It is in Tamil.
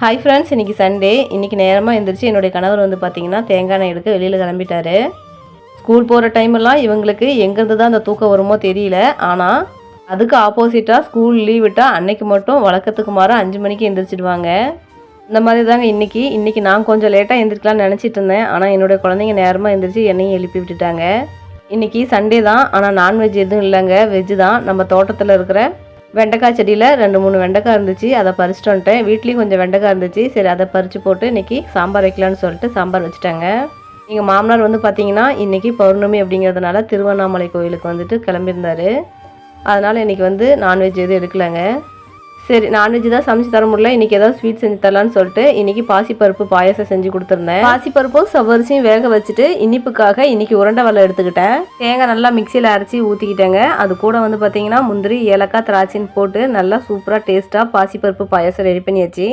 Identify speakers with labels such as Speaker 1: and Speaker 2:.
Speaker 1: ஹாய் ஃப்ரெண்ட்ஸ், இன்றைக்கி சண்டே. இன்றைக்கி நேரமாக எழுந்திரிச்சு என்னுடைய கணவர் வந்து பார்த்திங்கன்னா தேங்காய் எண்ணெய் எடுக்க வெளியில் கிளம்பிட்டாரு. ஸ்கூல் போகிற டைமெல்லாம் இவங்களுக்கு எங்கேருந்து தான் அந்த தூக்கம் வருமோ தெரியல. ஆனால் அதுக்கு ஆப்போசிட்டாக ஸ்கூல் லீவ் விட்டால் அன்னைக்கு மட்டும் வழக்கத்துக்கு மாற 5 மணிக்கு எழுந்திரிச்சிடுவாங்க. இந்த மாதிரி தாங்க இன்றைக்கி நான் கொஞ்சம் லேட்டாக எழுந்திரிக்கலாம்னு நினச்சிட்டு இருந்தேன். ஆனால் என்னுடைய குழந்தைங்க நேரமாக எழுந்திரிச்சு என்னையும் எழுப்பி விட்டுட்டாங்க. இன்றைக்கி சண்டே தான், ஆனால் நான்வெஜ் எதுவும் இல்லைங்க, வெஜ்ஜு தான். நம்ம தோட்டத்தில் இருக்கிற வெண்டைக்காய் செடியில் 2-3 வெண்டைக்காய் இருந்துச்சு, அதை பறிச்சுட்டு வந்துட்டேன். வீட்லேயும் கொஞ்சம் வெண்டைக்காய் இருந்துச்சு, சரி அதை பறித்து போட்டு இன்றைக்கி சாம்பார் வைக்கலான்னு சொல்லிட்டு சாம்பார் வச்சுட்டாங்க. எங்கள் மாமனார் வந்து பார்த்திங்கன்னா இன்றைக்கி பௌர்ணமி அப்படிங்கிறதுனால திருவண்ணாமலை கோயிலுக்கு வந்துட்டு கிளம்பியிருந்தார். அதனால் இன்றைக்கி வந்து நான்வெஜ் எதுவும் எடுக்கலைங்க. சரி, நான்வெஜ் தான் சமைச்சு தர முடியல, இன்றைக்கி ஏதாவது ஸ்வீட் செஞ்சு தரலான்னு சொல்லிட்டு இன்றைக்கி பாசிப்பருப்பு பாயசம் செஞ்சு கொடுத்துருந்தேன். பாசிப்பருப்பும் சவரிசியும் வேக வச்சுட்டு இனிப்புக்காக இன்றைக்கி உருண்டை வெல்லம் எடுத்துக்கிட்டேன். தேங்காய் நல்லா மிக்சியில் அரைச்சி ஊற்றிக்கிட்டேங்க. அது கூட வந்து பார்த்திங்கன்னா முந்திரி, ஏலக்காய், திராட்சைன்னு போட்டு நல்லா சூப்பராக டேஸ்ட்டாக பாசிப்பருப்பு பாயசம் ரெடி பண்ணியாச்சு.